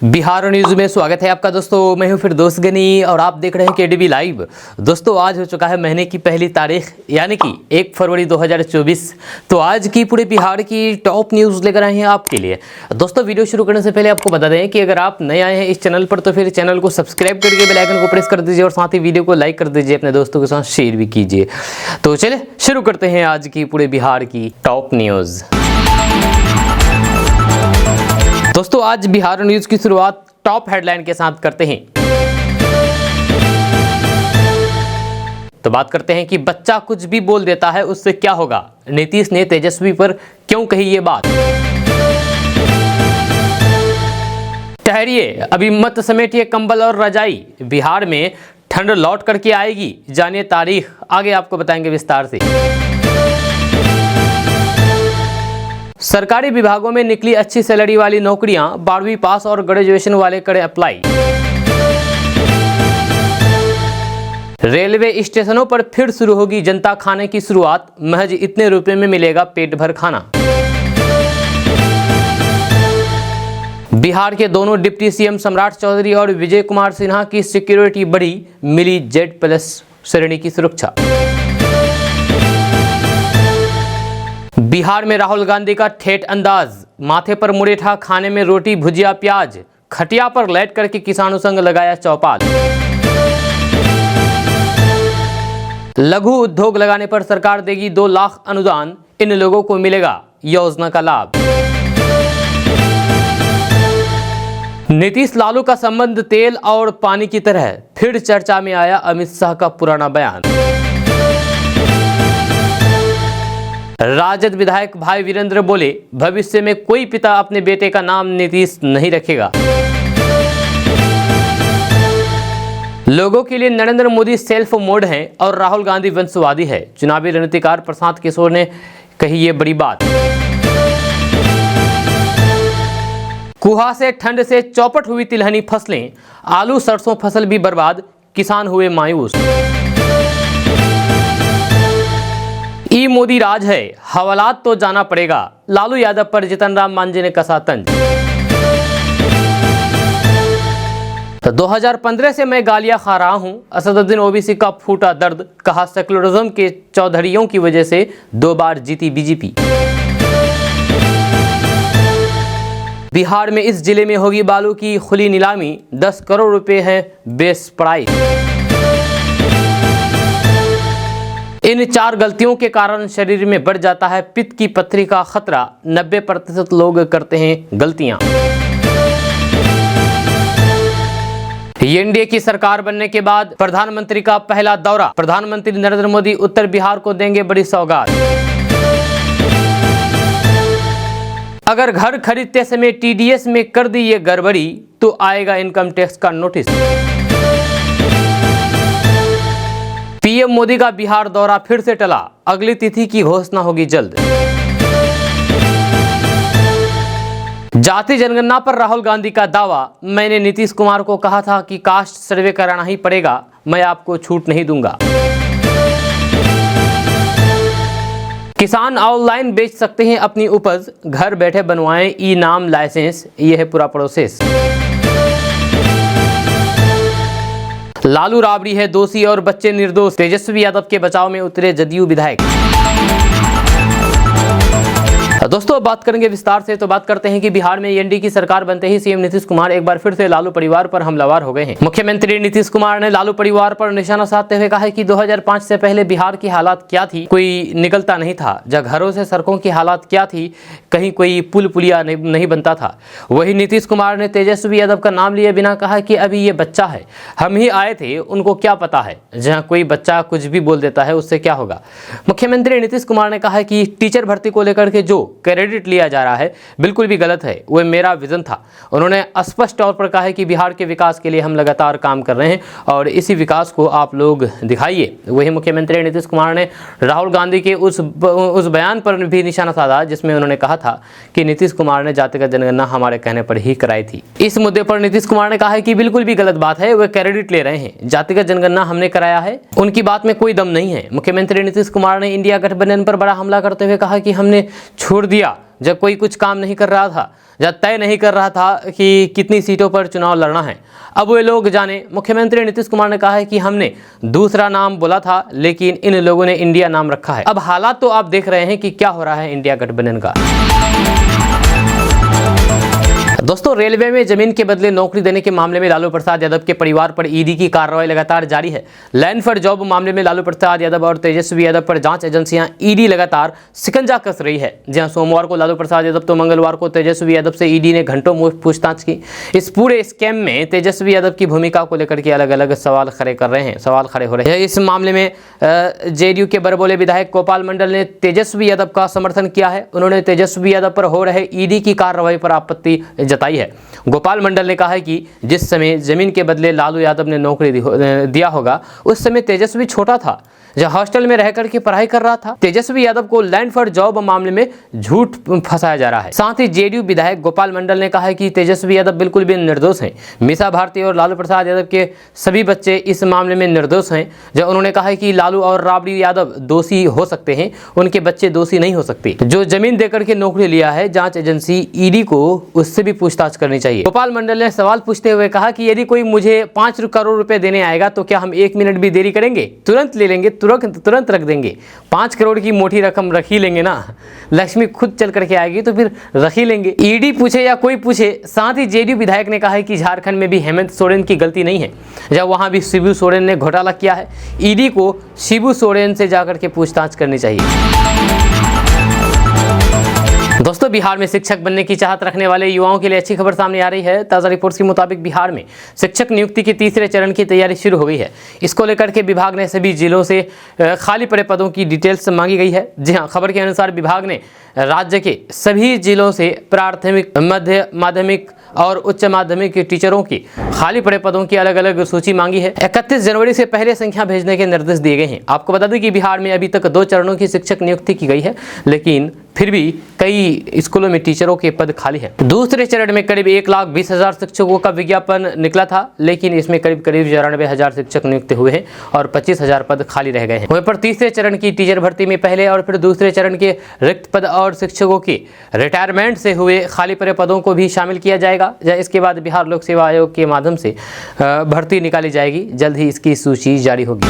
Bihar news में स्वागत है आपका दोस्तों। मैं हूं फिर दोस्त गनी और आप देख रहे हैं केडीबी लाइव। दोस्तों आज हो चुका है महीने की पहली तारीख यानी कि 1 फरवरी 2024। तो आज की पूरे बिहार की टॉप न्यूज़ लेकर आए हैं आपके लिए। दोस्तों वीडियो शुरू करने से पहले आपको बता दें कि अगर आप नए आए हैं इस चैनल पर तो फिर चैनल को सब्सक्राइब करके बेल आइकन को प्रेस कर दीजिए और साथ ही वीडियो को लाइक कर दीजिए, अपने दोस्तों के साथ शेयर भी कीजिए। तो चलिए शुरू करते हैं आज की पूरे बिहार की टॉप न्यूज़। दोस्तों आज बिहार न्यूज़ की शुरुआत टॉप हेडलाइन के साथ करते हैं। तो बात करते हैं कि बच्चा कुछ भी बोल देता है उससे क्या होगा, नीतीश ने तेजस्वी पर क्यों कही ये बात। ठहरिए अभी मत समेटिए कंबल और रजाई, बिहार में ठंड लौट करके आएगी, जानिए तारीख, आगे आपको बताएंगे विस्तार से। सरकारी विभागों में निकली अच्छी सैलरी वाली नौकरियां, 12वीं पास और ग्रेजुएशन वाले करें अप्लाई। रेलवे स्टेशनों पर फिर शुरू होगी जनता खाने की शुरुआत, महज इतने रुपए में मिलेगा पेट भर खाना। बिहार के दोनों डिप्टी सीएम सम्राट चौधरी और विजय कुमार सिन्हा की सिक्योरिटी बढ़ी, मिली Z+ श्रेणी की सुरक्षा। बिहार में राहुल गांधी का ठेठ अंदाज, माथे पर मुरेठा, खाने में रोटी भुजिया प्याज, खटिया पर लेट करके किसानों संग लगाया चौपाल। लघु उद्योग लगाने पर सरकार देगी 2 लाख अनुदान, इन लोगों को मिलेगा योजना का लाभ। नीतीश लालू का संबंध तेल और पानी की तरह, फिर चर्चा में आया अमित शाह का पुराना बयान। राजद विधायक भाई वीरेंद्र बोले, भविष्य में कोई पिता अपने बेटे का नाम नीतीश नहीं रखेगा। लोगों के लिए नरेंद्र मोदी सेल्फ मोड हैं और राहुल गांधी वंशवादी है, चुनावी रणनीतिकार प्रशांत किशोर ने कही ये बड़ी बात। कुहासे ठंड से चौपट हुई तिलहनी फसलें, आलू सरसों फसल भी बर्बाद, किसान हुए मायूस। ई मोदी राज है, हवालात तो जाना पड़ेगा, लालू यादव पर जीतन राम मांझी ने कसा तंज। तो 2015 से मैं गालियां खा रहा हूं, असदुद्दीन ओवैसी का फूटा दर्द, कहा सेकुलरिज्म के चौधरियों की वजह से 2 बार जीती बीजेपी। बिहार में इस जिले में होगी बालू की खुली नीलामी, 10 करोड़ रुपए है बेस प्राइस। इन 4 गलतियों के कारण शरीर में बढ़ जाता है पित्त की पथरी का खतरा, 90% लोग करते हैं गलतियां। एनडीए की सरकार बनने के बाद प्रधानमंत्री का पहला दौरा, प्रधानमंत्री नरेंद्र मोदी उत्तर बिहार को देंगे बड़ी सौगात। अगर घर खरीदते समय टीडीएस में कर दी ये गड़बड़ी तो आएगा इनकम टैक्स का नोटिस। पीएम मोदी का बिहार दौरा फिर से टला, अगली तिथि की घोषणा होगी जल्द। जाति जनगणना पर राहुल गांधी का दावा, मैंने नीतीश कुमार को कहा था कि कास्ट सर्वे कराना ही पड़ेगा, मैं आपको छूट नहीं दूंगा। किसान ऑनलाइन बेच सकते हैं अपनी उपज, घर बैठे बनवाएं ई नाम लाइसेंस, यह है पूरा प्रोसेस। लालू राबड़ी है दोषी और बच्चे निर्दोष, तेजस्वी यादव के बचाव में उतरे जदयू विधायक। दोस्तों अब बात करेंगे विस्तार से। तो बात करते हैं कि बिहार में एनडीए की सरकार बनते ही सीएम नीतीश कुमार एक बार फिर से लालू परिवार पर हमलावर हो गए हैं। मुख्यमंत्री नीतीश कुमार ने लालू परिवार पर निशाना साधते हुए कहा है कि 2005 से पहले बिहार की हालात क्या थी, कोई निकलता नहीं था, जब घरों से सड़कों की हालात क्या थी, कहीं कोई पुल पुलिया नहीं बनता था। वही नीतीश कुमार ने तेजस्वी यादव का नाम लिए बिना कहा कि अभी ये बच्चा है, हम ही आए थे, उनको क्या पता है, जहाँ कोई बच्चा कुछ भी बोल देता है उससे क्या होगा। मुख्यमंत्री नीतीश कुमार ने कहा कि टीचर भर्ती को लेकर के जो क्रेडिट लिया जा रहा है बिल्कुल भी गलत है, वह मेरा विजन था। उन्होंने स्पष्ट तौर पर कहा है कि बिहार के विकास के लिए हम लगातार काम कर रहे हैं और इसी विकास को आप लोग दिखाइए। वही मुख्यमंत्री नीतीश कुमार ने राहुल गांधी के उस बयान पर भी निशाना साधा जिसमें उन्होंने कहा था कि नीतीश कुमार ने जातिगत जनगणना हमारे कहने पर ही कराई थी। इस मुद्दे पर नीतीश कुमार ने कहा है कि बिल्कुल भी गलत बात है, वे क्रेडिट ले रहे हैं, जातिगत जनगणना हमने कराया है, उनकी बात में कोई दम नहीं है। मुख्यमंत्री नीतीश कुमार ने इंडिया गठबंधन पर बड़ा हमला करते हुए कहा कि हमने छोड़ दिया जब कोई कुछ काम नहीं कर रहा था, जब तय नहीं कर रहा था कि कितनी सीटों पर चुनाव लड़ना है। अब वे लोग जाने। मुख्यमंत्री नीतीश कुमार ने कहा है कि हमने दूसरा नाम बोला था, लेकिन इन लोगों ने इंडिया नाम रखा है। अब हालात तो आप देख रहे हैं कि क्या हो रहा है इंडिया गठबंधन का। दोस्तों, रेलवे में जमीन के बदले नौकरी देने के मामले में लालू प्रसाद यादव के परिवार पर ईडी की कार्रवाई लगातार जारी है। लैंड फॉर जॉब मामले में लालू प्रसाद यादव और तेजस्वी यादव पर जांच एजेंसियां ईडी लगातार शिकंजा कस रही है। जहां सोमवार को लालू प्रसाद यादव तो मंगलवार को तेजस्वी यादव से ईडी ने घंटों पूछताछ की। इस पूरे स्कैम में तेजस्वी यादव की भूमिका को लेकर के अलग अलग सवाल खड़े हो रहे हैं। इस मामले में जेडीयू के बड़बोले विधायक गोपाल मंडल ने तेजस्वी यादव का समर्थन किया है। उन्होंने तेजस्वी यादव पर हो रहे ईडी की कार्रवाई पर आपत्ति जताई है। गोपाल मंडल ने कहा है कि जिस समय जमीन के बदले लालू यादव ने नौकरी दिया होगा, उस समय तेजस्वी छोटा था, जब हॉस्टल में रहकर के पढ़ाई कर रहा था। तेजस्वी यादव को लैंड फॉर जॉब मामले में झूठ फंसाया जा रहा है। साथ ही जेडीयू विधायक गोपाल मंडल ने कहा है कि तेजस्वी यादव बिल्कुल भी निर्दोष हैं। मीसा भारती और लालू प्रसाद यादव के सभी बच्चे इस मामले में निर्दोष हैं। जब उन्होंने कहा है कि लालू और राबड़ी यादव दोषी हो सकते हैं, उनके बच्चे दोषी नहीं हो सकते। जो जमीन देकर के नौकरी लिया है, जांच एजेंसी ईडी को उससे भी पूछताछ करनी चाहिए। गोपाल मंडल ने सवाल पूछते हुए कहा कि यदि कोई मुझे 5 करोड़ रुपए देने आएगा तो क्या हम 1 मिनट भी देरी करेंगे? तुरंत ले लेंगे, तुरंत रख देंगे। 5 करोड़ की मोटी रकम रख ही लेंगे ना। लक्ष्मी खुद चल करके आएगी तो फिर रख ही लेंगे। ईडी पूछे या कोई पूछे। साथ ही जेडीयू विधायक ने कहा है कि झारखंड में भी हेमंत सोरेन की गलती नहीं है, जब वहां भी शिबू सोरेन ने घोटाला किया है। ईडी को शिबू सोरेन से जाकर के पूछताछ करनी चाहिए। दोस्तों, बिहार में शिक्षक बनने की चाहत रखने वाले युवाओं के लिए अच्छी खबर सामने आ रही है। ताज़ा रिपोर्ट्स के मुताबिक बिहार में शिक्षक नियुक्ति की तीसरे चरण की तैयारी शुरू हो गई है। इसको लेकर के विभाग ने सभी जिलों से खाली पड़े पदों की डिटेल्स मांगी गई है। जी हाँ, खबर के अनुसार विभाग ने राज्य के सभी जिलों से प्राथमिक, मध्य माध्यमिक और उच्च माध्यमिक के टीचरों की खाली पड़े पदों की अलग अलग सूची मांगी है। 31 जनवरी से पहले संख्या भेजने के निर्देश दिए गए हैं। आपको बता दें कि बिहार में अभी तक 2 चरणों की शिक्षक नियुक्ति की गई है, लेकिन फिर भी कई स्कूलों में टीचरों के पद खाली है। दूसरे चरण में करीब 1,20,000 शिक्षकों का विज्ञापन निकला था, लेकिन इसमें करीब 94,000 शिक्षक नियुक्त हुए हैं और 25,000 पद खाली रह गए हैं। वहीं पर तीसरे चरण की टीचर भर्ती में पहले और फिर दूसरे चरण के रिक्त पद और शिक्षकों की रिटायरमेंट से हुए खाली पड़े पदों को भी शामिल किया जाएगा। इसके बाद बिहार लोक सेवा आयोग के माध्यम से भर्ती निकाली जाएगी। जल्द ही इसकी सूची जारी होगी।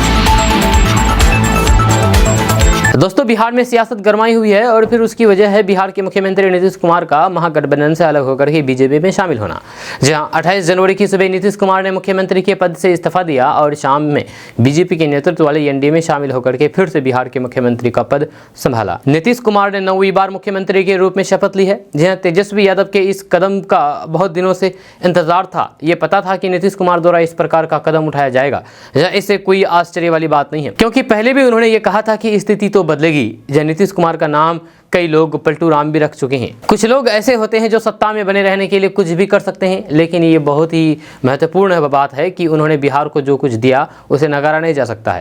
दोस्तों, बिहार में सियासत गरमाई हुई है और फिर उसकी वजह है बिहार के मुख्यमंत्री नीतीश कुमार का महागठबंधन से अलग होकर ही बीजेपी में शामिल होना। जहां 28 जनवरी की सुबह नीतीश कुमार ने मुख्यमंत्री के पद से इस्तीफा दिया और शाम में बीजेपी के नेतृत्व वाले एनडीए में शामिल होकर के फिर से बिहार के मुख्यमंत्री का पद संभाला। नीतीश कुमार ने 9वीं बार मुख्यमंत्री के रूप में शपथ ली है। जहाँ तेजस्वी यादव के इस कदम का बहुत दिनों से इंतजार था। ये पता था कि नीतीश कुमार द्वारा इस प्रकार का कदम उठाया जाएगा। इससे कोई आश्चर्य वाली बात नहीं है, क्योंकि पहले भी उन्होंने ये कहा था कि स्थिति तो बदलेगी। जब नीतीश कुमार का नाम कई लोग पलटू राम भी रख चुके हैं। कुछ लोग ऐसे होते हैं जो सत्ता में बने रहने के लिए कुछ भी कर सकते हैं, लेकिन ये बहुत ही महत्वपूर्ण बात है कि उन्होंने बिहार को जो कुछ दिया उसे नकारा नहीं जा सकता है।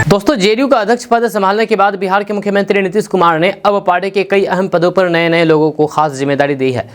दोस्तों, जेडीयू का अध्यक्ष पद संभालने के बाद बिहार के मुख्यमंत्री नीतीश कुमार ने अब पार्टी के कई अहम पदों पर नए लोगों को खास जिम्मेदारी दी है।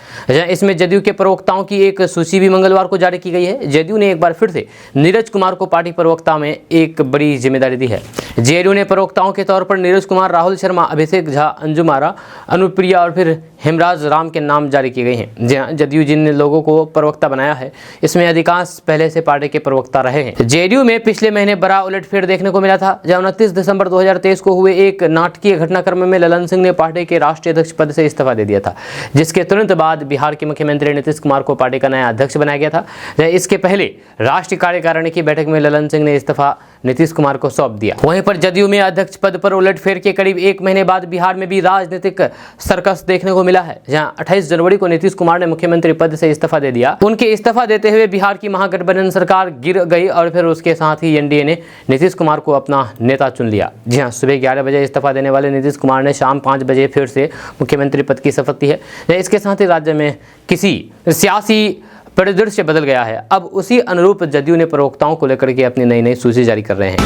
इसमें जदयू के प्रवक्ताओं की एक सूची भी मंगलवार को जारी की गई है। जदयू ने एक बार फिर से नीरज कुमार को पार्टी प्रवक्ता में एक बड़ी जिम्मेदारी दी है। जेडीयू ने प्रवक्ताओं के तौर पर नीरज कुमार, राहुल शर्मा, अभिषेक झा, अंजुम आरा, अनुप्रिया और फिर हेमराज राम के नाम जारी किए गए हैं। जी हाँ, जदयू जिन लोगों को प्रवक्ता बनाया है, इसमें अधिकांश पहले से पार्टी के प्रवक्ता रहे हैं। जेडीयू में पिछले महीने बड़ा उलटफेर देखने को मिला था, जब 29 दिसंबर 2023 को हुए एक नाटकीय घटनाक्रम में ललन सिंह ने पार्टी के राष्ट्रीय अध्यक्ष पद से इस्तीफा दे दिया था, जिसके तुरंत बाद बिहार के मुख्यमंत्री नीतीश कुमार को पार्टी का नया अध्यक्ष बनाया गया था। इसके पहले राष्ट्रीय कार्यकारिणी की बैठक में ललन सिंह ने इस्तीफा नीतीश कुमार को सौंप दिया। वहीं पर जदयू में अध्यक्ष पद पर उलटफेर के करीब 1 महीने बाद बिहार में भी राजनीतिक सर्कस देखने को मिला है, जहां 28 जनवरी को नीतीश कुमार ने मुख्यमंत्री पद से इस्तीफा दे दिया। उनके इस्तीफा देते हुए बिहार की महागठबंधन सरकार गिर गई और फिर उसके साथ ही एनडीए ने नीतीश कुमार को अपना नेता चुन लिया। जी हाँ, सुबह 11 बजे इस्तीफा देने वाले नीतीश कुमार ने शाम 5 बजे फिर से मुख्यमंत्री पद की शपथ ली है। इसके साथ ही राज्य में किसी सियासी परिदृश्य बदल गया है। अब उसी अनुरूप जदयू ने प्रवक्ताओं को लेकर के अपनी नई सूची जारी कर रहे हैं।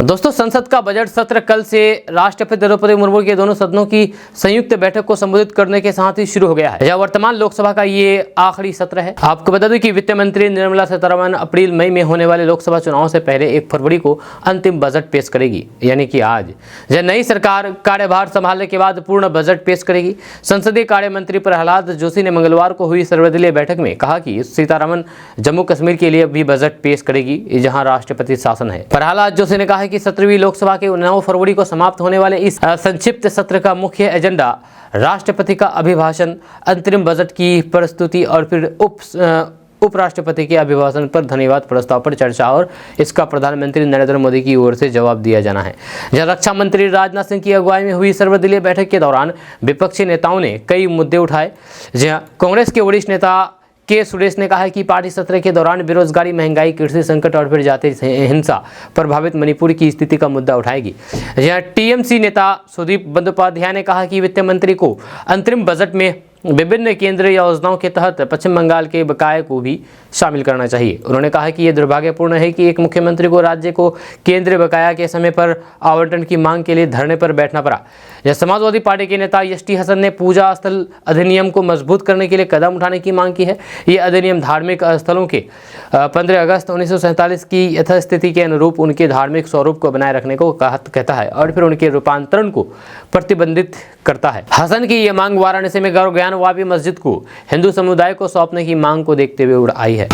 दोस्तों, संसद का बजट सत्र कल से राष्ट्रपति द्रौपदी मुर्मू के दोनों सदनों की संयुक्त बैठक को संबोधित करने के साथ ही शुरू हो गया है। यह वर्तमान लोकसभा का ये आखिरी सत्र है। आपको बता दें कि वित्त मंत्री निर्मला सीतारमण अप्रैल मई में होने वाले लोकसभा चुनाव से पहले 1 फरवरी को अंतिम बजट पेश करेगी, यानी कि आज। जब नई सरकार कार्यभार संभालने के बाद पूर्ण बजट पेश करेगी। संसदीय कार्य मंत्री प्रहलाद जोशी ने मंगलवार को हुई सर्वदलीय बैठक में कहा कि सीतारमण जम्मू कश्मीर के लिए भी बजट पेश करेगी, जहां राष्ट्रपति शासन है। प्रहलाद जोशी ने कहा कि 17वीं लोकसभा के 9 फरवरी को समाप्त होने वाले इस संक्षिप्त सत्र का मुख्य एजेंडा राष्ट्रपति का अभिभाषण, अंतरिम बजट की प्रस्तुति और फिर उपराष्ट्रपति के अभिभाषण पर धन्यवाद प्रस्ताव पर चर्चा और इसका प्रधानमंत्री नरेंद्र मोदी की ओर से जवाब दिया जाना है। जहां रक्षा मंत्री राजनाथ सिंह की अगुवाई में हुई सर्वदलीय बैठक के दौरान विपक्षी नेताओं ने कई मुद्दे उठाए। जहां कांग्रेस के वरिष्ठ नेता के सुरेश ने कहा है कि पार्टी सत्र के दौरान बेरोजगारी, महंगाई, कृषि संकट और फिर जाति हिंसा प्रभावित मणिपुर की स्थिति का मुद्दा उठाएगी। यह टीएमसी नेता सुदीप बंदोपाध्याय ने कहा कि वित्त मंत्री को अंतरिम बजट में विभिन्न केंद्रीय योजनाओं के तहत पश्चिम बंगाल के बकाये को भी शामिल करना चाहिए। उन्होंने कहा कि यह दुर्भाग्यपूर्ण है कि एक मुख्यमंत्री को राज्य को केंद्रीय बकाया के समय पर आवंटन की मांग के लिए धरने पर बैठना पड़ा। यह समाजवादी पार्टी के नेता एसटी हसन ने पूजा स्थल अधिनियम को मजबूत करने के लिए कदम उठाने की मांग की है। ये अधिनियम धार्मिक स्थलों के 15 अगस्त 1947 की यथास्थिति के अनुरूप उनके धार्मिक स्वरूप को बनाए रखने को कहता है और फिर उनके रूपांतरण को प्रतिबंधित करता है। हसन की यह मांग वाराणसी में गौर ज्ञान वापी मस्जिद को हिंदू समुदाय को सौंपने की मांग को देखते हुए आई है।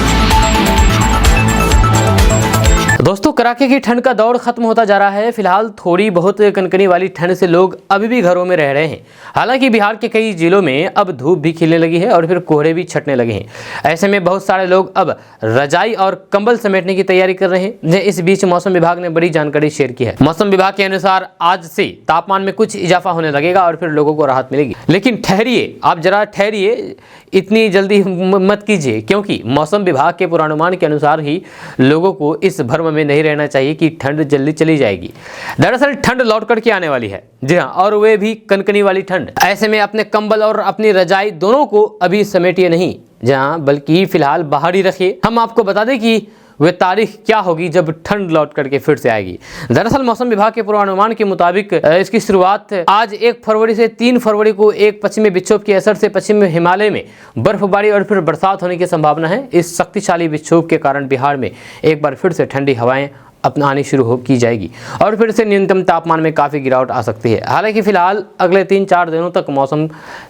दोस्तों, कड़ाके की ठंड का दौर खत्म होता जा रहा है। फिलहाल थोड़ी बहुत कनकनी वाली ठंड से लोग अभी भी घरों में रह रहे हैं। हालांकि बिहार के कई जिलों में अब धूप भी खिलने लगी है और फिर कोहरे भी छटने लगे हैं। ऐसे में बहुत सारे लोग अब रजाई और कंबल समेटने की तैयारी कर रहे हैं। इस बीच मौसम विभाग ने बड़ी जानकारी शेयर की है। मौसम विभाग के अनुसार आज से तापमान में कुछ इजाफा होने लगेगा और फिर लोगों को राहत मिलेगी। लेकिन ठहरिए, आप जरा ठहरिए, इतनी जल्दी मत कीजिए, क्योंकि मौसम विभाग के पूर्वानुमान के अनुसार ही लोगों को इस भ्रम में नहीं रहना चाहिए कि ठंड जल्दी चली जाएगी। दरअसल ठंड लौट करके आने वाली है। जी हाँ, और वे भी कनकनी वाली ठंड। ऐसे में अपने कंबल और अपनी रजाई दोनों को अभी समेटिए नहीं, जहां बल्कि फिलहाल बाहर ही रखिए। हम आपको बता दें कि वे तारीख क्या होगी जब ठंड लौट करके फिर से आएगी। दरअसल मौसम विभाग के पूर्वानुमान के मुताबिक इसकी शुरुआत आज 1 फरवरी से 3 फरवरी को एक पश्चिमी विक्षोभ के असर से पश्चिम हिमालय में बर्फबारी और फिर बरसात होने की संभावना है। इस शक्तिशाली विक्षोभ के कारण बिहार में एक बार फिर से ठंडी हवाएं अपना आनी शुरू की जाएगी और फिर से न्यूनतम तापमान में काफ़ी गिरावट आ सकती है। हालांकि फिलहाल अगले 3-4 दिनों तक मौसम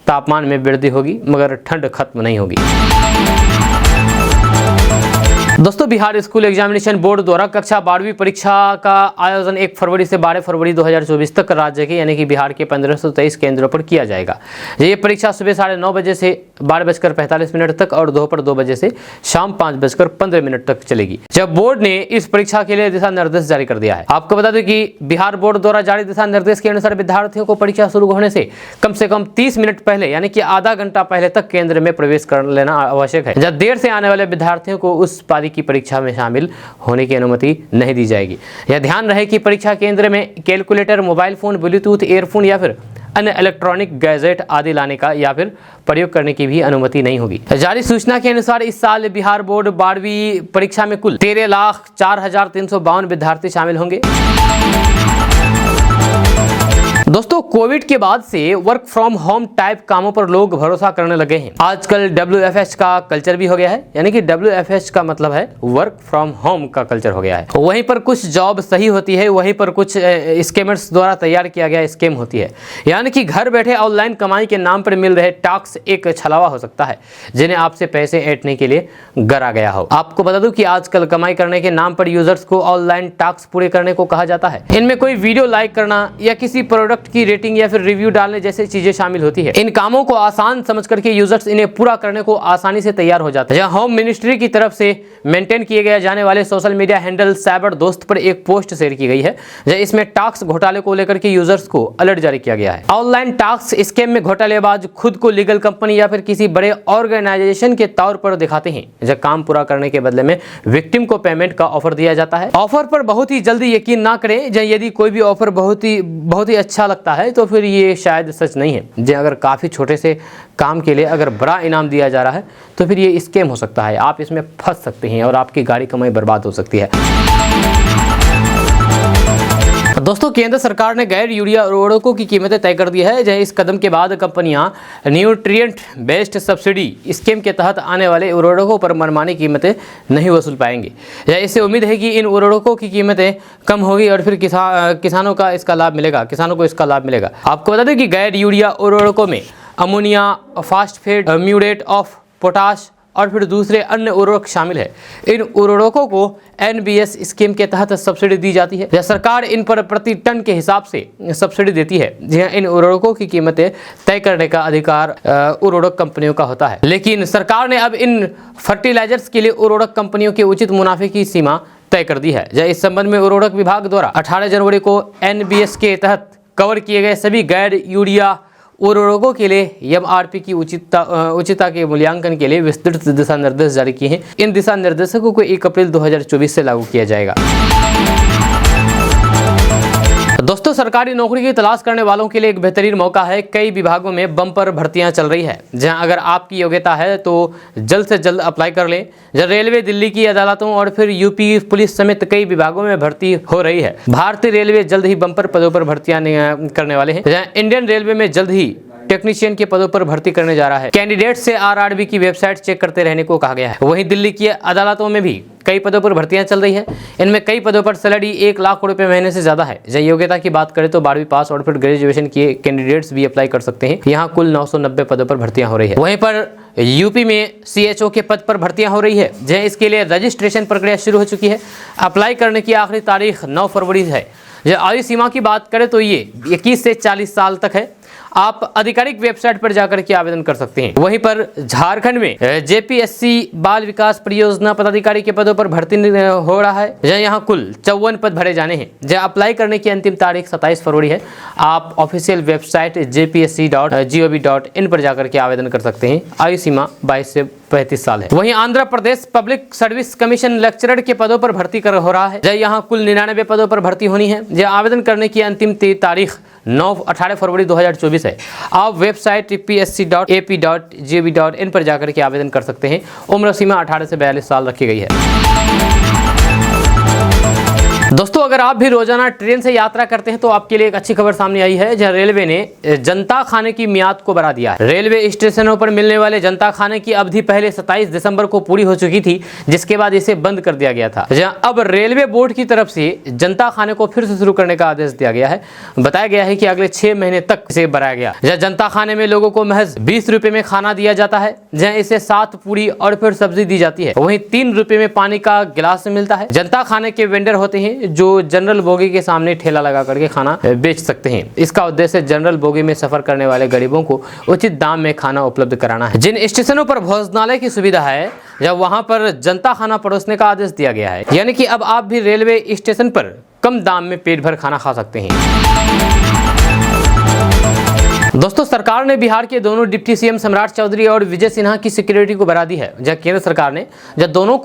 तापमान में वृद्धि होगी, मगर ठंड खत्म नहीं होगी। दोस्तों, बिहार स्कूल एग्जामिनेशन बोर्ड द्वारा कक्षा 12वीं परीक्षा का आयोजन 1 फरवरी से 12 फरवरी 2024 तक राज्य के यानी कि बिहार के 1523 केंद्रों पर किया जाएगा। ये परीक्षा सुबह 9:30 बजे से 12:45 तक और दोपहर 2 बजे से शाम 5:15 तक चलेगी। जब बोर्ड ने इस परीक्षा के लिए दिशा निर्देश जारी कर दिया है। आपको बता दें कि बिहार बोर्ड द्वारा जारी दिशा निर्देश के अनुसार विद्यार्थियों को परीक्षा शुरू होने से कम 30 मिनट पहले यानी कि आधा घंटा पहले तक केंद्र में प्रवेश कर लेना आवश्यक है। जब देर से आने वाले विद्यार्थियों को उस पारी की परीक्षा में शामिल होने की अनुमति नहीं दी जाएगी। यह ध्यान रहे कि परीक्षा केंद्र में calculator, mobile phone, Bluetooth earphone या फिर अन्य इलेक्ट्रॉनिक गैजेट आदि लाने का या फिर प्रयोग करने की भी अनुमति नहीं होगी। जारी सूचना के अनुसार इस साल बिहार बोर्ड 12वीं परीक्षा में कुल 13,04,352 विद्यार्थी शामिल होंगे। दोस्तों, कोविड के बाद से वर्क फ्रॉम होम टाइप कामों पर लोग भरोसा करने लगे हैं। आजकल WFH का कल्चर भी हो गया है, यानी कि WFH का मतलब है वर्क फ्रॉम होम का कल्चर हो गया है। वहीं पर कुछ जॉब सही होती है, वहीं पर कुछ स्कैमर्स द्वारा तैयार किया गया स्कैम होती है। यानी कि घर बैठे ऑनलाइन कमाई के नाम पर मिल रहे टास्क एक छलावा हो सकता है, जिन्हें आपसे पैसे ऐंठने के लिए गढ़ा गया हो। आपको बता दूं कि आजकल कमाई करने के नाम पर यूजर्स को ऑनलाइन टास्क पूरे करने को कहा जाता है। इनमें कोई वीडियो लाइक करना या किसी प्रोडक्ट की रेटिंग या फिर रिव्यू डालने जैसे चीजें शामिल होती है। इन कामों को आसान समझ करके यूजर्स इन्हें पूरा करने को आसानी से तैयार हो जाते हैं। जहां होम मिनिस्ट्री की तरफ से मेंटेन किए गए जाने वाले सोशल मीडिया हैंडल साइबर दोस्त पर एक पोस्ट शेयर की गई है, इसमें टास्क घोटाले को लेकर के यूजर्स को अलर्ट जारी किया गया है। ऑनलाइन टास्क स्कैम में घोटालेबाज खुद को लीगल कंपनी या फिर किसी बड़े ऑर्गेनाइजेशन के तौर पर दिखाते हैं, जब काम पूरा करने के बदले में विक्टिम को पेमेंट का ऑफर दिया जाता है। ऑफर पर बहुत ही जल्दी यकीन ना करें। यदि कोई भी ऑफर बहुत ही अच्छा लगता है तो फिर ये शायद सच नहीं है। अगर काफ़ी छोटे से काम के लिए अगर बड़ा इनाम दिया जा रहा है तो फिर ये स्कैम हो सकता है। आप इसमें फंस सकते हैं और आपकी गाड़ी कमाई बर्बाद हो सकती है। दोस्तों, केंद्र सरकार ने गैर यूरिया उर्वरकों की कीमतें तय कर दी है। इस कदम के बाद कंपनियां न्यूट्रिएंट बेस्ड सब्सिडी स्कीम के तहत आने वाले उर्वरकों पर मनमानी कीमतें नहीं वसूल पाएंगी। इससे उम्मीद है कि इन उर्वरकों की कीमतें कम होगी और फिर किसानों को इसका लाभ मिलेगा। आपको बता दें कि गैर यूरिया उर्वरकों में ammonia, phosphate, muriate of potash और फिर दूसरे अन्य उर्वरक शामिल है। इन उर्वरकों को NBS स्कीम के तहत सब्सिडी दी जाती है। यह सरकार इन पर प्रति टन के हिसाब से सब्सिडी देती है। इन उर्वरकों की कीमतें तय करने का अधिकार उर्वरक कंपनियों का होता है, लेकिन सरकार ने अब इन फर्टिलाइजर्स के लिए उर्वरक कंपनियों के उचित मुनाफे की सीमा तय कर दी है। इस संबंध में उर्वरक विभाग द्वारा 18 जनवरी को NBS के तहत कवर किए गए सभी गैर यूरिया उर्वरकों के लिए MRP की उचितता के मूल्यांकन के लिए विस्तृत दिशा निर्देश जारी किए हैं। इन दिशा निर्देशों को 1 अप्रैल 2024 से लागू किया जाएगा। दोस्तों, सरकारी नौकरी की तलाश करने वालों के लिए एक बेहतरीन मौका है। कई विभागों में बम्पर भर्तियां चल रही है, जहां अगर आपकी योग्यता है तो जल्द से जल्द अप्लाई कर लें। रेलवे, दिल्ली की अदालतों और फिर यूपी पुलिस समेत कई विभागों में भर्ती हो रही है। भारतीय रेलवे जल्द ही बम्पर पदों पर भर्तियां करने वाले हैं, जहां इंडियन रेलवे में जल्द ही टेक्नीशियन के पदों पर भर्ती करने जा रहा है। कैंडिडेट से RRB की वेबसाइट चेक करते रहने को कहा गया है। वहीं दिल्ली की अदालतों में भी कई पदों पर भर्तियां चल रही है। इनमें कई पदों पर सैलरी 1 लाख रुपए महीने से ज्यादा है। योग्यता की बात करें तो 12वीं पास और फिर ग्रेजुएशन किए कैंडिडेट्स भी अप्लाई कर सकते हैं। यहाँ कुल 990 पदों पर भर्तियां हो रही है। वहीं पर यूपी में CHO के पद पर भर्तियां हो रही है। इसके लिए रजिस्ट्रेशन प्रक्रिया शुरू हो चुकी है। अप्लाई करने की आखिरी तारीख 9 फरवरी है। आयु सीमा की बात करें तो ये 21 से 40 साल तक है। आप आधिकारिक वेबसाइट पर जाकर के आवेदन कर सकते हैं। वहीं पर झारखंड में JPSC बाल विकास परियोजना पदाधिकारी के पदों पर भर्ती हो रहा है। यहाँ कुल 54 पद भरे जाने हैं। अप्लाई करने की अंतिम तारीख 27 फरवरी है। आप ऑफिशियल वेबसाइट jpsc.gov.in पर जाकर के आवेदन कर सकते हैं। आयु सीमा 22 से 35 साल है। वहीं Andhra Pradesh public service commission lecturer के पदों पर भर्ती हो रहा है। यहाँ कुल 99 पदों पर भर्ती होनी है। आवेदन करने की अंतिम तारीख 18 फरवरी 2024 है। आप वेबसाइट psc.ap.gov.in पर जाकर के आवेदन कर सकते हैं। उम्र सीमा 18 से 42 साल रखी गई है। दोस्तों, अगर आप भी रोजाना ट्रेन से यात्रा करते हैं तो आपके लिए एक अच्छी खबर सामने आई है, जहां रेलवे ने जनता खाने की मियाद को बढ़ा दिया है। रेलवे स्टेशनों पर मिलने वाले जनता खाने की अवधि पहले 27 दिसंबर को पूरी हो चुकी थी, जिसके बाद इसे बंद कर दिया गया था। जहां अब रेलवे बोर्ड की तरफ से जनता खाने को फिर से शुरू करने का आदेश दिया गया है। बताया गया है कि अगले 6 महीने तक इसे बढ़ाया गया। जनता खाने में लोगों को महज 20 रुपए में खाना दिया जाता है, जहाँ इसे 7 पूरी और फिर सब्जी दी जाती है। वहीं 3 रुपए में पानी का गिलास मिलता है। जनता खाने के वेंडर होते हैं जो जनरल बोगी के सामने ठेला लगा करके खाना बेच सकते हैं। इसका उद्देश्य जनरल बोगी में सफर करने वाले गरीबों को उचित दाम में खाना उपलब्ध कराना है। जिन स्टेशनों पर भोजनालय की सुविधा है, जब वहां पर जनता खाना परोसने का आदेश दिया गया है। यानी कि अब आप भी रेलवे स्टेशन पर कम दाम में पेट भर खाना खा सकते हैं। दोस्तों, सरकार ने बिहार के दोनों डिप्टी CM सम्राट चौधरी और विजय सिन्हा की सिक्योरिटी को बढ़ा दी है। जब केंद्र सरकार ने दोनों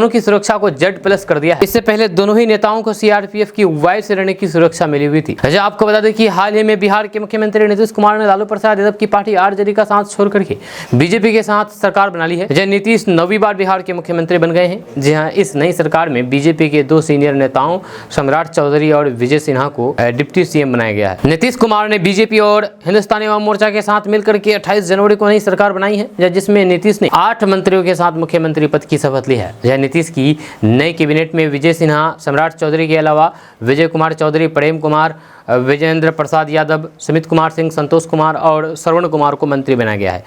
की सुरक्षा को Z+ कर दिया है। इससे पहले दोनों ही नेताओं को CRPF की वायु सेना की सुरक्षा मिली हुई थी। आपको बता दें कि हाल ही में बिहार के मुख्यमंत्री नीतीश कुमार ने लालू प्रसाद यादव की पार्टी RJD का साथ छोड़ करके BJP के साथ सरकार बना ली है। नीतीश 9वीं बार बिहार के मुख्यमंत्री बन गए हैं। जी हाँ, इस नई सरकार में BJP के 2 सीनियर नेताओं सम्राट चौधरी और विजय सिन्हा को डिप्टी CM बनाया गया है। नीतीश कुमार ने BJP और हिंदुस्तानी अवाम मोर्चा के साथ मिलकर के 28 जनवरी को नई सरकार बनाई है, जिसमें नीतीश ने 8 मंत्रियों के साथ मुख्यमंत्री पद की शपथ ली है। नीतीश की नई कैबिनेट में विजय सिन्हा, सम्राट चौधरी के अलावा विजय कुमार चौधरी, प्रेम कुमार, विजेंद्र प्रसाद यादव, सुमित कुमार सिंह, संतोष कुमार और श्रवण कुमार को मंत्री बनाया गया है।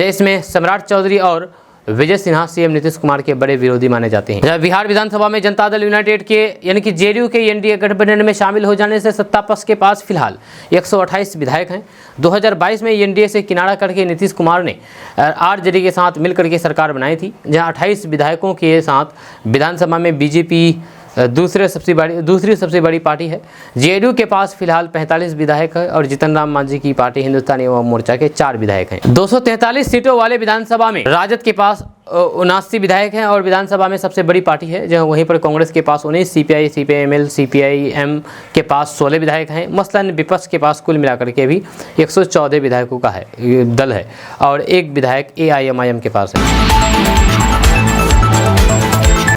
इसमें सम्राट चौधरी और विजय सिन्हा CM नीतीश कुमार के बड़े विरोधी माने जाते हैं। बिहार विधानसभा में जनता दल यूनाइटेड के यानी कि JDU के NDA गठबंधन में शामिल हो जाने से सत्ता पक्ष के पास फिलहाल 128 विधायक हैं। 2022 में NDA से किनारा करके नीतीश कुमार ने RJD के साथ मिलकर के सरकार बनाई थी, जहां 28 विधायकों के साथ विधानसभा में BJP दूसरी सबसे बड़ी पार्टी है। JDU के पास फिलहाल 45 विधायक है और जीतन राम मांझी की पार्टी हिंदुस्तानी अवाम मोर्चा के 4 विधायक हैं। 243 सीटों वाले विधानसभा में राजद के पास 79 विधायक हैं और विधानसभा में सबसे बड़ी पार्टी है। जहाँ वहीं पर कांग्रेस के पास 19, CPI, CPIML, CPIM के पास 16 विधायक हैं। मसलन विपक्ष के पास कुल मिलाकर के भी 114 विधायकों का दल है और 1 विधायक AIMIM के पास है।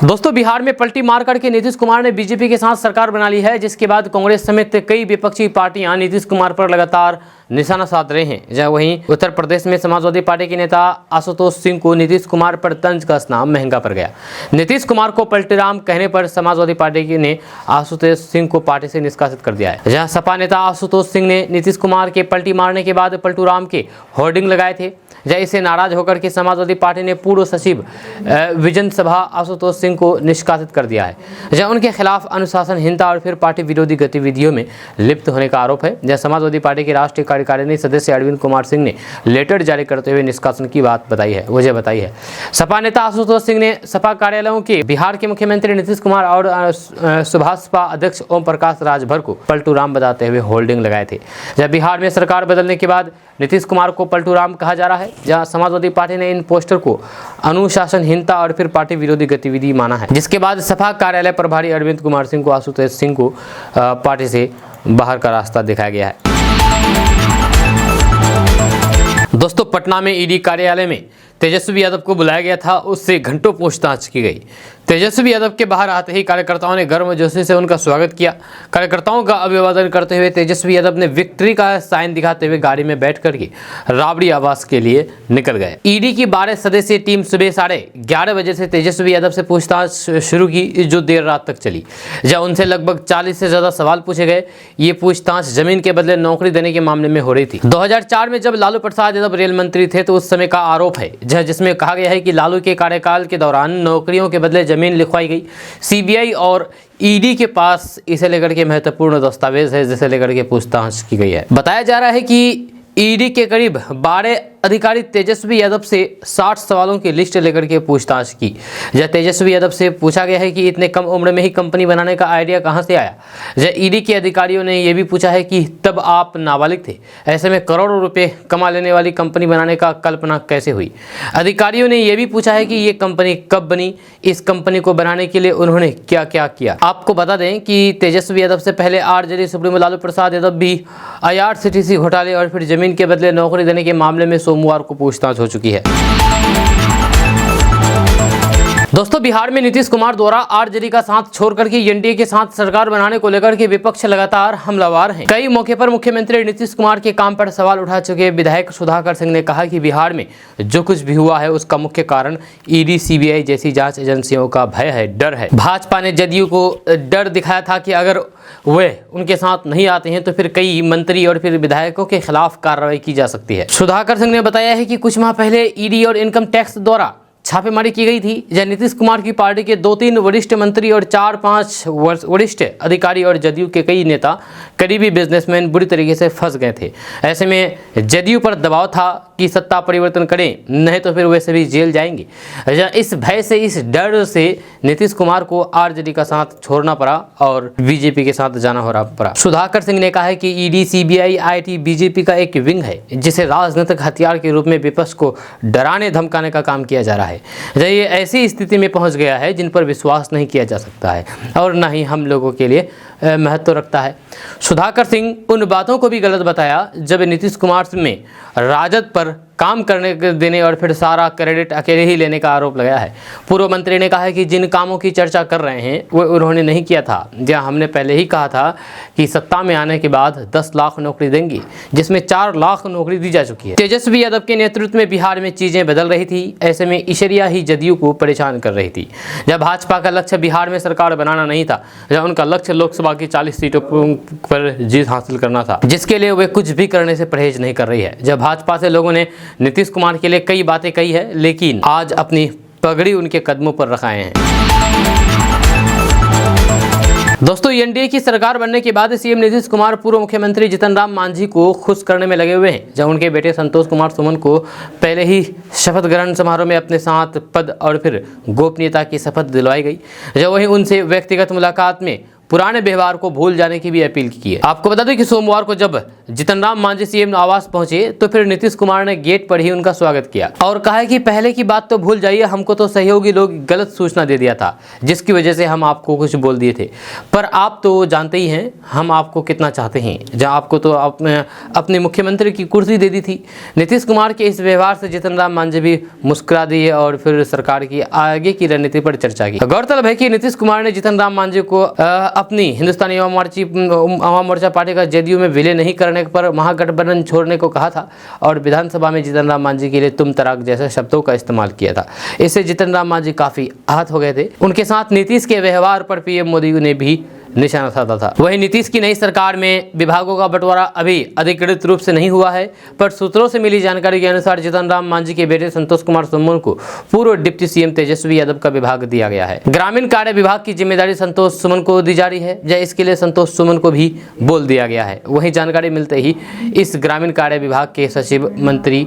दोस्तों बिहार में पलटी मार करके नीतीश कुमार ने बीजेपी के साथ सरकार बना ली है, जिसके बाद कांग्रेस समेत कई विपक्षी पार्टियां नीतीश कुमार पर लगातार निशाना साध रहे हैं। जहाँ वहीं उत्तर प्रदेश में समाजवादी पार्टी के नेता आशुतोष सिंह को नीतीश कुमार पर तंज कसना महंगा पड़ गया। नीतीश कुमार को पलटीराम कहने पर समाजवादी पार्टी ने आशुतोष सिंह को पार्टी से निष्कासित कर दिया है। जहाँ सपा नेता आशुतोष सिंह ने नीतीश कुमार के पलटी मारने के बाद पलटूराम के होर्डिंग लगाए थे। जहाँ इससे नाराज होकर के समाजवादी पार्टी ने पूर्व सचिव विजन सभा आशुतोष सिंह को निष्कासित कर दिया है। जहाँ उनके खिलाफ अनुशासनहीनता और फिर पार्टी विरोधी गतिविधियों में लिप्त होने का आरोप है। जहाँ समाजवादी पार्टी के राष्ट्रीय कार्यकारिणी सदस्य अरविंद कुमार सिंह ने लेटर जारी करते हुए निष्कासन की बात वजह बताई है। सपा नेता आशुतोष सिंह ने सपा कार्यालयों के बिहार के मुख्यमंत्री नीतीश कुमार और सुभाषपा अध्यक्ष ओम प्रकाश राजभर को पलटूराम बताते हुए होल्डिंग लगाए थे। जब बिहार में सरकार बदलने के बाद नीतीश कुमार को पलटूराम कहा जा रहा है। जहां समाजवादी पार्टी ने इन पोस्टर को अनुशासनहीनता और फिर पार्टी विरोधी गतिविधि माना है, जिसके बाद सपा कार्यालय प्रभारी अरविंद कुमार सिंह को आशुतोष सिंह को पार्टी से बाहर का रास्ता दिखाया गया है। दोस्तों पटना में ईडी कार्यालय में तेजस्वी यादव को बुलाया गया था, उससे घंटों पूछताछ की गई। तेजस्वी यादव के बाहर आते ही कार्यकर्ताओं ने गर्मजोशी से उनका स्वागत किया। कार्यकर्ताओं का अभिवादन करते हुए तेजस्वी यादव ने विक्ट्री का साइन दिखाते हुए गाड़ी में बैठ करके राबड़ी आवास के लिए निकल गए। ईडी की 12 सदस्यीय टीम सुबह 11:30 बजे से तेजस्वी यादव से पूछताछ शुरू की, जो देर रात तक चली। जहाँ उनसे लगभग 40 से ज्यादा सवाल पूछे गए। ये पूछताछ जमीन के बदले नौकरी देने के मामले में हो रही थी। 2004 में जब लालू प्रसाद यादव रेल मंत्री थे तो उस समय का आरोप है, जिसमें कहा गया है कि लालू के कार्यकाल के दौरान नौकरियों के बदले जमीन लिखवाई गई। सीबीआई और ईडी के पास इसे लेकर के महत्वपूर्ण दस्तावेज है, जिसे लेकर के पूछताछ की गई है। बताया जा रहा है कि ईडी के करीब 12 अधिकारी तेजस्वी यादव से 60 सवालों की लिस्ट लेकर के पूछताछ की। जब तेजस्वी यादव से पूछा गया है कि इतने कम उम्र में ही कंपनी बनाने का आइडिया कहां से आया। जब ईडी के अधिकारियों ने यह भी पूछा है कि तब आप नाबालिग थे, ऐसे में करोड़ों रुपए कमा लेने वाली कंपनी बनाने का कल्पना कैसे हुई। अधिकारियों ने यह भी पूछा है कि ये कंपनी कब बनी, इस कंपनी को बनाने के लिए उन्होंने क्या क्या किया। आपको बता दें कि तेजस्वी यादव से पहले आरजेडी सुप्रीमो लालू प्रसाद यादव भी IRCTC घोटाले और फिर जमीन के बदले नौकरी देने के मामले में सोमवार को पूछताछ हो चुकी है। दोस्तों बिहार में नीतीश कुमार द्वारा आरजेडी का साथ छोड़ करके एनडीए के साथ सरकार बनाने को लेकर के विपक्ष लगातार हमलावर हैं। कई मौके पर मुख्यमंत्री नीतीश कुमार के काम पर सवाल उठा चुके विधायक सुधाकर सिंह ने कहा कि बिहार में जो कुछ भी हुआ है उसका मुख्य कारण ईडी सीबीआई जैसी जांच एजेंसियों का भय है, डर है। भाजपा ने जदयू को डर दिखाया था कि अगर वे उनके साथ नहीं आते हैं तो फिर कई मंत्री और फिर विधायकों के खिलाफ कार्रवाई की जा सकती है। सुधाकर सिंह ने बताया है कि कुछ माह पहले ईडी और इनकम टैक्स द्वारा छापेमारी की गई थी। जहां नीतीश कुमार की पार्टी के 2-3 वरिष्ठ मंत्री और 4-5 वरिष्ठ अधिकारी और जदयू के कई नेता करीबी बिजनेसमैन बुरी तरीके से फंस गए थे। ऐसे में जदयू पर दबाव था कि सत्ता परिवर्तन करें, नहीं तो फिर वैसे भी जेल जाएंगे। इस भय से, इस डर से नीतीश कुमार को आरजेडी का साथ छोड़ना पड़ा और बीजेपी के साथ जाना पड़ा। सुधाकर सिंह ने कहा है कि ईडी सीबीआई आईटी बीजेपी का एक विंग है, जिसे राजनीतिक हथियार के रूप में विपक्ष को डराने धमकाने का काम किया जा रहा है। ये ऐसी स्थिति में पहुंच गया है जिन पर विश्वास नहीं किया जा सकता है और न ही हम लोगों के लिए महत्व रखता है। सुधाकर सिंह उन बातों को भी गलत बताया जब नीतीश कुमार में राजद पर काम करने देने और फिर सारा क्रेडिट अकेले ही लेने का आरोप लगाया है। पूर्व मंत्री ने कहा है कि जिन कामों की चर्चा कर रहे हैं वो उन्होंने नहीं किया था। जहां हमने पहले ही कहा था कि सत्ता में आने के बाद 10 लाख नौकरी देंगी, जिसमें 4 लाख नौकरी दी जा चुकी है। तेजस्वी यादव के नेतृत्व में बिहार में चीजें बदल रही थी। ऐसे में ईश्वरिया ही जदयू को परेशान कर रही थी। जब भाजपा का लक्ष्य बिहार में सरकार बनाना नहीं था, जब उनका लक्ष्य लोकसभा की 40 सीटों पर जीत हासिल करना था, जिसके लिए वे कुछ भी करने से परहेज नहीं कर रही है। जब भाजपा से लोगों ने नीतीश कुमार के लिए कई बातें कही है, लेकिन आज अपनी पगड़ी उनके कदमों पर रखाए हैं। दोस्तों एनडीए की सरकार बनने के बाद सीएम नीतीश कुमार पूर्व मुख्यमंत्री जीतन राम मांझी को खुश करने में लगे हुए हैं। जब उनके बेटे संतोष कुमार सुमन को पहले ही शपथ ग्रहण समारोह में अपने साथ पद और फिर गोपनीयता की शपथ दिलवाई गई। जब वहीं उनसे व्यक्तिगत मुलाकात में पुराने व्यवहार को भूल जाने की भी अपील की है। आपको बता दें कि सोमवार को जब जीतन राम मांझी सीएम आवास पहुंचे तो फिर नीतीश कुमार ने गेट पर ही उनका स्वागत किया और कहा है कि पहले की बात तो भूल जाइए, हमको तो सहयोगी लोग गलत सूचना दे दिया था जिसकी वजह से हम आपको कुछ बोल दिए थे, पर आप तो जानते ही हैं हम आपको कितना चाहते हैं, जहां आपको तो अपने मुख्यमंत्री की कुर्सी दे दी थी। नीतीश कुमार के इस व्यवहार से जीतन राम मांझी भी मुस्कुरा दिए और फिर सरकार की आगे की रणनीति पर चर्चा की। गौरतलब है कि नीतीश कुमार ने जीतन राम मांझी को अपनी हिंदुस्तानी अवाम मोर्चा पार्टी का जेडीयू में विलय नहीं करने पर महागठबंधन छोड़ने को कहा था और विधानसभा में जीतन राम मांझी के लिए तुम तराक जैसे शब्दों का इस्तेमाल किया था। इससे जीतन राम मांझी काफी आहत हो गए थे। उनके साथ नीतीश के व्यवहार पर पीएम मोदी ने भी निशाना साधा था। वहीं नीतीश की नई सरकार में विभागों का बंटवारा अभी अधिकृत रूप से नहीं हुआ है, पर सूत्रों से मिली जानकारी के अनुसार जीतन राम मांझी के बेटे संतोष कुमार सुमन को पूर्व डिप्टी सीएम तेजस्वी यादव का विभाग दिया गया है। ग्रामीण कार्य विभाग की जिम्मेदारी संतोष सुमन को दी जा रही है, या इसके लिए संतोष सुमन को भी बोल दिया गया है। वहीं जानकारी मिलते ही इस ग्रामीण कार्य विभाग के सचिव मंत्री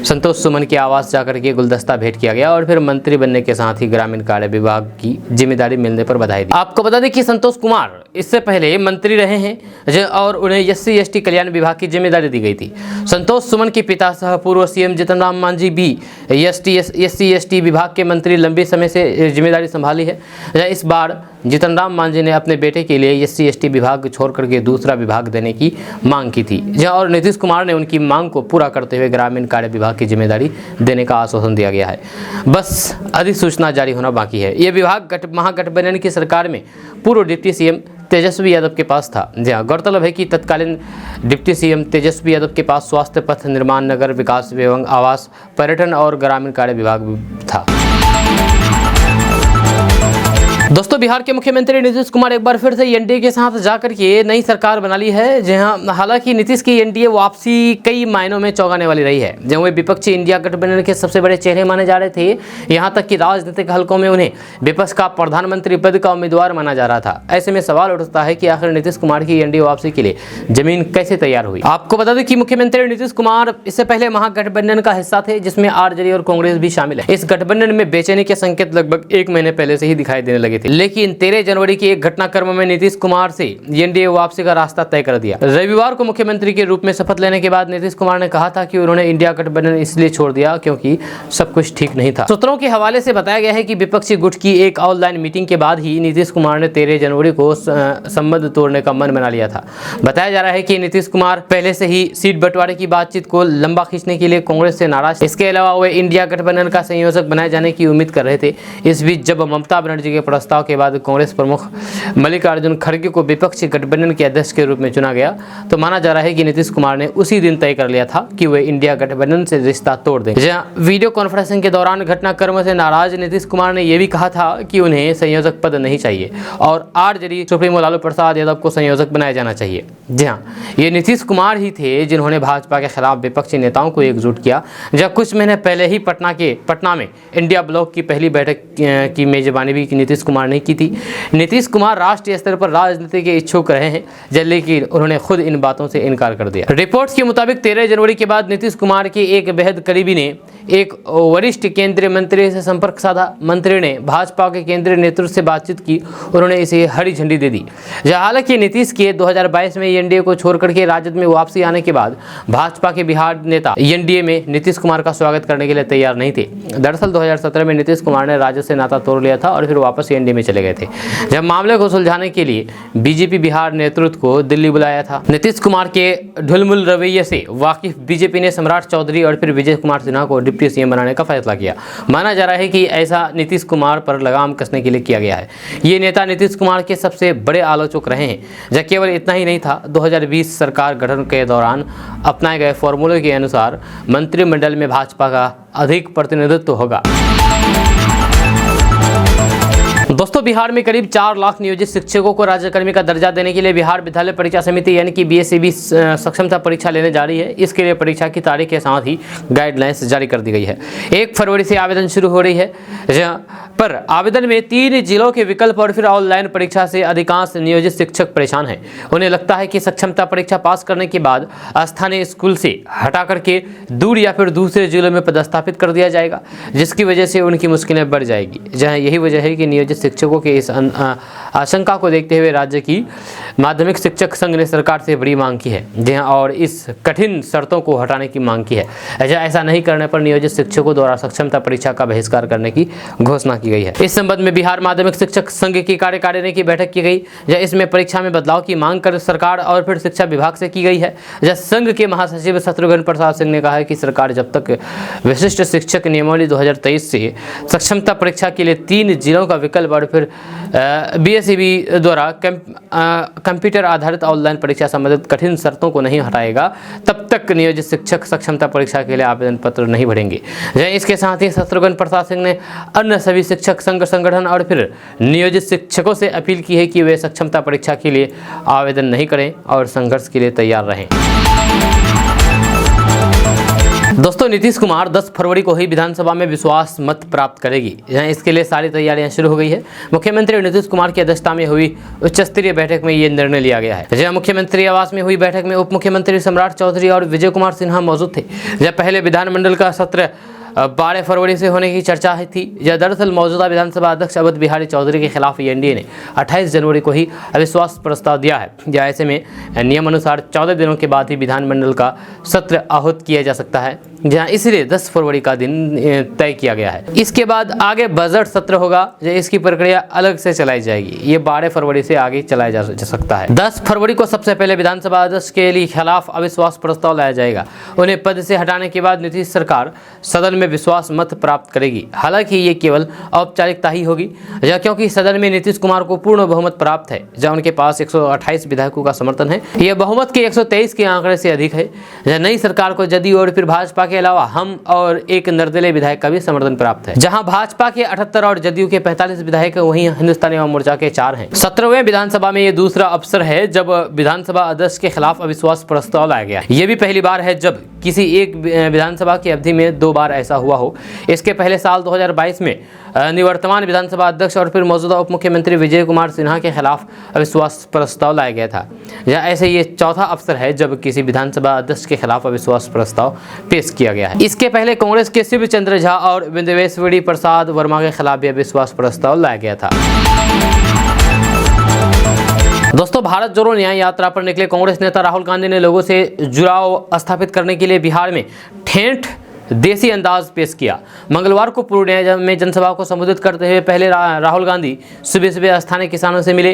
संतोष सुमन के आवास जाकर के गुलदस्ता भेंट किया गया और फिर मंत्री बनने के साथ ही ग्रामीण कार्य विभाग की जिम्मेदारी मिलने पर बधाई दी। आपको बता दें कि संतोष कुमार इससे पहले मंत्री रहे हैं और उन्हें एससी एसटी कल्याण विभाग की जिम्मेदारी दी गई थी। संतोष सुमन के पिता सह पूर्व सीएम जीतन राम मांझी भी एससी एसटी विभाग के मंत्री लंबे समय से जिम्मेदारी संभाली है। इस बार जीतन राम मांझी ने अपने बेटे के लिए एससी एसटी विभाग छोड़ करके दूसरा विभाग देने की मांग की थी, और नीतीश कुमार ने उनकी मांग को पूरा करते हुए ग्रामीण कार्य विभाग की जिम्मेदारी देने का आश्वासन दिया गया है। बस अधिसूचना जारी होना बाकी है। यह विभाग महागठबंधन की सरकार में पूर्व डिप्टी सीएम तेजस्वी यादव के पास था। जी हाँ, गौरतलब है कि तत्कालीन डिप्टी सीएम तेजस्वी यादव के पास स्वास्थ्य, पथ निर्माण, नगर विकास एवं आवास, पर्यटन और ग्रामीण कार्य विभाग था। दोस्तों, बिहार के मुख्यमंत्री नीतीश कुमार एक बार फिर से एनडीए के साथ जाकर के नई सरकार बना ली है। जहां हालांकि नीतीश की एनडीए वापसी कई मायनों में चौंकाने वाली रही है, जहां वे विपक्षी इंडिया गठबंधन के सबसे बड़े चेहरे माने जा रहे थे। यहां तक कि राजनीतिक हलकों में उन्हें विपक्ष का प्रधानमंत्री पद का उम्मीदवार माना जा रहा था। ऐसे में सवाल उठता है कि आखिर नीतीश कुमार की एनडीए वापसी के लिए जमीन कैसे तैयार हुई। आपको बता दें कि मुख्यमंत्री नीतीश कुमार इससे पहले महागठबंधन का हिस्सा थे, जिसमें आरजेडी और कांग्रेस भी शामिल है। इस गठबंधन में बेचैनी के संकेत लगभग 1 महीने पहले से ही दिखाई देने लगे थे, लेकिन 13 जनवरी की एक घटनाक्रम में नीतीश कुमार से एनडीए वापसी का रास्ता तय कर दिया। रविवार को मुख्यमंत्री के रूप में शपथ लेने के बाद नीतीश कुमार ने कहा था कि उन्होंने इंडिया गठबंधन इसलिए छोड़ दिया क्योंकि सब कुछ ठीक नहीं था। सूत्रों के हवाले से बताया गया है कि विपक्षी गुट की एक ऑनलाइन मीटिंग के बाद ही नीतीश कुमार ने 13 जनवरी को संबंध तोड़ने का मन बना लिया था। बताया जा रहा है कि नीतीश कुमार पहले से ही सीट बंटवारे की बातचीत को लंबा खींचने के लिए कांग्रेस से नाराज। इसके अलावा वे इंडिया गठबंधन का संयोजक बनाए जाने की उम्मीद कर रहे थे। इस बीच जब ममता बनर्जी के प्रस्ताव के बाद कांग्रेस प्रमुख मल्लिकार्जुन खड़गे को विपक्षी गठबंधन के अध्यक्ष के रूप में चुना गया, तो माना जा रहा है कि नीतीश कुमार ने उसी दिन तय कर लिया था कि वे इंडिया गठबंधन से रिश्ता तोड़ देंगे। जहां वीडियो कॉन्फ्रेंसिंग के दौरान घटनाक्रम से नाराज नीतीश कुमार ने यह भी कहा था कि उन्हें संयोजक पद नहीं चाहिए और आरजेडी सुप्रीमो लालू प्रसाद यादव को संयोजक बनाया जाना चाहिए। जी हाँ, ये नीतीश कुमार ही थे जिन्होंने भाजपा के खिलाफ विपक्षी नेताओं को एकजुट किया। जब कुछ महीने पहले ही पटना में इंडिया ब्लॉक की पहली बैठक की मेजबानी भी नीतीश कुमार ने की थी। नीतीश कुमार राष्ट्रीय स्तर पर राजनीति के इच्छुक रहे हैं, लेकिन उन्होंने खुद इन बातों से इनकार कर दिया। रिपोर्ट्स के मुताबिक 13 जनवरी के बाद नीतीश कुमार के एक बेहद करीबी ने एक वरिष्ठ केंद्रीय मंत्री से संपर्क साधा। मंत्री ने भाजपा के केंद्रीय नेतृत्व से बातचीत की, उन्होंने इसे हरी झंडी दे दी। हालांकि नीतीश के 2022 में एनडीए को छोड़ करके राजद में वापसी आने के बाद भाजपा के बिहार नेता एनडीए में नीतीश कुमार का स्वागत करने के लिए तैयार नहीं थे। दरअसल 2017 में नीतीश कुमार ने राजद से नाता तोड़ लिया था और फिर वापस एनडीए में चले गए थे। जब मामले को सुलझाने के लिए बीजेपी बिहार नेतृत्व को दिल्ली बुलाया था। नीतीश कुमार के ढुलमुल रवैये से वाकिफ बीजेपी ने सम्राट चौधरी और फिर विजय कुमार सिन्हा को डिप्टी सीएम बनाने का फैसला किया। माना जा रहा है कि ऐसा नीतीश कुमार पर लगाम कसने के लिए किया गया है। ये नेता नीतीश कुमार के सबसे बड़े आलोचक रहे हैं। जब केवल इतना ही नहीं था, 2020 सरकार गठन के दौरान अपनाए गए फॉर्मूले के अनुसार मंत्रिमंडल में भाजपा का अधिक प्रतिनिधित्व होगा। दोस्तों, बिहार में करीब 4 लाख नियोजित शिक्षकों को राज्यकर्मी का दर्जा देने के लिए बिहार विद्यालय परीक्षा समिति यानी कि बीएसईबी सक्षमता परीक्षा लेने जा रही है। इसके लिए परीक्षा की तारीख के साथ ही गाइडलाइंस जारी कर दी गई है। 1 फरवरी से आवेदन शुरू हो रही है, पर आवेदन में 3 जिलों के विकल्प और फिर ऑनलाइन परीक्षा से अधिकांश नियोजित शिक्षक परेशान हैं। उन्हें लगता है कि सक्षमता परीक्षा पास करने के बाद स्थानीय स्कूल से हटा करके दूर या फिर दूसरे जिलों में पदस्थापित कर दिया जाएगा, जिसकी वजह से उनकी मुश्किलें बढ़ जाएगी। जहाँ यही वजह है कि नियोजित शिक्षकों के इस आशंका को देखते हुए राज्य की माध्यमिक शिक्षक संघ ने सरकार से बड़ी मांग की है जी हाँ, और इस कठिन शर्तों को हटाने की मांग की है। ऐसा नहीं करने पर नियोजित शिक्षकों द्वारा सक्षमता परीक्षा का बहिष्कार करने की घोषणा की गई है। इस संबंध में बिहार माध्यमिक शिक्षक संघ की कार्यकारिणी की बैठक की गई, इसमें परीक्षा में बदलाव की मांग कर सरकार और फिर शिक्षा विभाग से की गई है। संघ के महासचिव शत्रुघ्न प्रसाद सिंह ने कहा है कि सरकार जब तक विशिष्ट शिक्षक नियमावली 2023 से सक्षमता परीक्षा के लिए 3 जिलों का विकल्प और फिर BSEB द्वारा कंप्यूटर आधारित ऑनलाइन परीक्षा संबंधित कठिन शर्तों को नहीं हटाएगा, तब तक नियोजित शिक्षक सक्षमता परीक्षा के लिए आवेदन पत्र नहीं भरेंगे। इसके साथ ही शत्रुघ्न प्रसाद सिंह ने अन्य सभी शिक्षक संघ संगठन और फिर नियोजित शिक्षकों से अपील की है कि वे सक्षमता परीक्षा के लिए आवेदन नहीं करें और संघर्ष के लिए तैयार रहें। दोस्तों, नीतीश कुमार 10 फरवरी को ही विधानसभा में विश्वास मत प्राप्त करेगी। इसके लिए सारी तैयारियां शुरू हो गई है। मुख्यमंत्री नीतीश कुमार की अध्यक्षता में हुई उच्च स्तरीय बैठक में ये निर्णय लिया गया है। मुख्यमंत्री आवास में हुई बैठक में उप मुख्यमंत्री सम्राट चौधरी और विजय कुमार सिन्हा मौजूद थे। पहले विधानमंडल का सत्र 12 फरवरी से होने की चर्चा थी। दरअसल मौजूदा विधानसभा अध्यक्ष अवध बिहारी चौधरी के खिलाफ एनडीए ने 28 जनवरी को ही अविश्वास प्रस्ताव दिया है। ऐसे में नियम अनुसार 14 दिनों के बाद ही विधानमंडल का सत्र आहूत किया जा सकता है, इसलिए 10 फरवरी का दिन तय किया गया है। इसके बाद आगे बजट सत्र होगा, इसकी प्रक्रिया अलग से चलाई जाएगी। ये 12 फरवरी से आगे चलाया जा सकता है। 10 फरवरी को सबसे पहले विधानसभा अध्यक्ष के लिए खिलाफ अविश्वास प्रस्ताव लाया जाएगा। उन्हें पद से हटाने के बाद नीतीश सरकार सदन में विश्वास मत प्राप्त करेगी। हालांकि ये केवल औपचारिकता ही होगी, क्योंकि सदन में नीतीश कुमार को पूर्ण बहुमत प्राप्त है, जहां उनके पास 128 विधायकों का समर्थन है। यह बहुमत के 123 के आंकड़े से अधिक है। नई सरकार को जदयू और फिर भाजपा के अलावा हम और एक निर्दलीय विधायक का भी समर्थन प्राप्त है। जहां भाजपा के 78 और जदयू के 45 विधायक, वहीं हिंदुस्तानी अवाम मोर्चा के 4 हैं। 17वें विधानसभा में ये दूसरा अवसर है जब विधानसभा अध्यक्ष के खिलाफ अविश्वास प्रस्ताव लाया गया। ये भी पहली बार है जब किसी एक विधानसभा की अवधि में 2 बार ऐसा हुआ हो। इसके पहले साल 2022 में निवर्तमान विधानसभा अध्यक्ष और फिर मौजूदा उप मुख्यमंत्री विजय कुमार सिन्हा के खिलाफ अविश्वास प्रस्ताव लाया गया था। ऐसे ये चौथा अवसर है जब किसी विधानसभा अध्यक्ष के खिलाफ अविश्वास प्रस्ताव पेश किया गया है। इसके पहले कांग्रेस के शिव चंद्र झा और विंध्येश्वरी प्रसाद वर्मा के खिलाफ भी अविश्वास प्रस्ताव लाया गया था। दोस्तों, भारत जोड़ो न्याय यात्रा पर निकले कांग्रेस नेता राहुल गांधी ने लोगों से जुड़ाव स्थापित करने के लिए बिहार में ठेठ देसी अंदाज पेश किया। मंगलवार को पूर्णिया में जनसभा को संबोधित करते हुए पहले राहुल गांधी सुबह सुबह स्थानीय किसानों से मिले।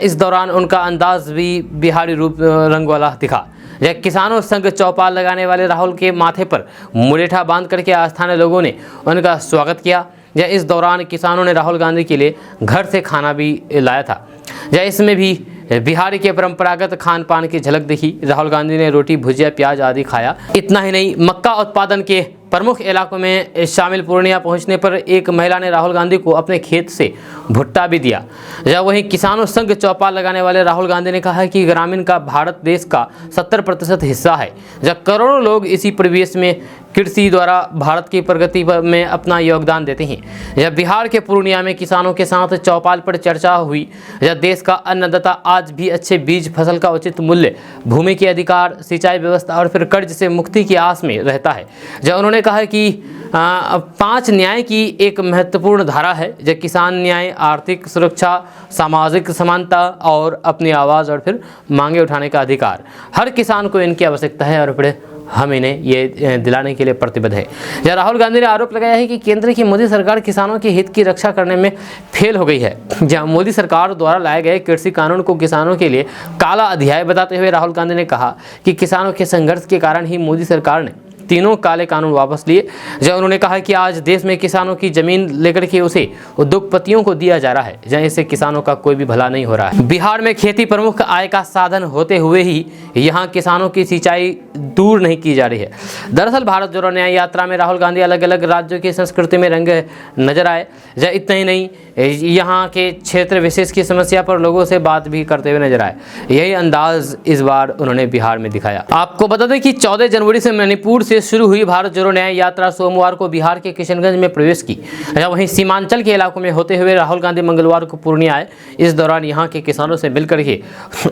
इस दौरान उनका अंदाज भी बिहारी रूप रंग वाला दिखा। किसानों संग चौपाल लगाने वाले राहुल के माथे पर मुरेठा बांध करके स्थानीय लोगों ने उनका स्वागत किया। इस दौरान किसानों ने राहुल गांधी के लिए घर से खाना भी लाया था। इसमें भी बिहार के परंपरागत खान पान की झलक दिखी। राहुल गांधी ने रोटी, भुजिया, प्याज आदि खाया। इतना ही नहीं, मक्का उत्पादन के प्रमुख इलाकों में शामिल पूर्णिया पहुंचने पर एक महिला ने राहुल गांधी को अपने खेत से भुट्टा भी दिया। वहीं किसानों संग चौपाल लगाने वाले राहुल गांधी ने कहा कि ग्रामीण का भारत देश का 70% हिस्सा है। करोड़ों लोग इसी परिवेश में कृषि द्वारा भारत की प्रगति में अपना योगदान देते हैं। बिहार के पूर्णिया में किसानों के साथ चौपाल पर चर्चा हुई। देश का अन्नदाता आज भी अच्छे बीज, फसल का उचित मूल्य, भूमि के अधिकार, सिंचाई व्यवस्था और फिर कर्ज से मुक्ति की आस में रहता है। उन्होंने कहा कि 5 न्याय की एक महत्वपूर्ण धारा है, किसान न्याय, आर्थिक सुरक्षा, सामाजिक समानता और अपनी आवाज़ और फिर मांगे उठाने का अधिकार। हर किसान को इनकी आवश्यकता है और फिर हम इन्हें ये दिलाने के लिए प्रतिबद्ध है। राहुल गांधी ने आरोप लगाया है कि केंद्र की मोदी सरकार किसानों के हित की रक्षा करने में फेल हो गई है। मोदी सरकार द्वारा लाए गए कृषि कानून को किसानों के लिए काला अध्याय बताते हुए राहुल गांधी ने कहा कि किसानों के संघर्ष के कारण ही मोदी सरकार ने तीनों काले कानून वापस लिए। उन्होंने कहा कि आज देश में किसानों की जमीन लेकर के उसे उद्योगपतियों को दिया जा रहा है, इससे किसानों का कोई भी भला नहीं हो रहा है। बिहार में खेती प्रमुख आय का साधन होते हुए ही यहाँ किसानों की सिंचाई दूर नहीं की जा रही है। दरअसल भारत जोड़ो न्याय यात्रा में राहुल गांधी अलग अलग राज्यों की संस्कृति में रंगे नजर आए। इतना ही नहीं, यहाँ के क्षेत्र विशेष की समस्या पर लोगों से बात भी करते हुए नजर आए। यही अंदाज इस बार उन्होंने बिहार में दिखाया। आपको बता दें कि 14 जनवरी से मणिपुर से से शुरू हुई भारत जोड़ो न्याय यात्रा सोमवार को बिहार के किशनगंज में प्रवेश की। वहीं सीमांचल के इलाकों में होते हुए राहुल गांधी मंगलवार को पूर्णिया आए। इस दौरान यहां के किसानों से मिलकर के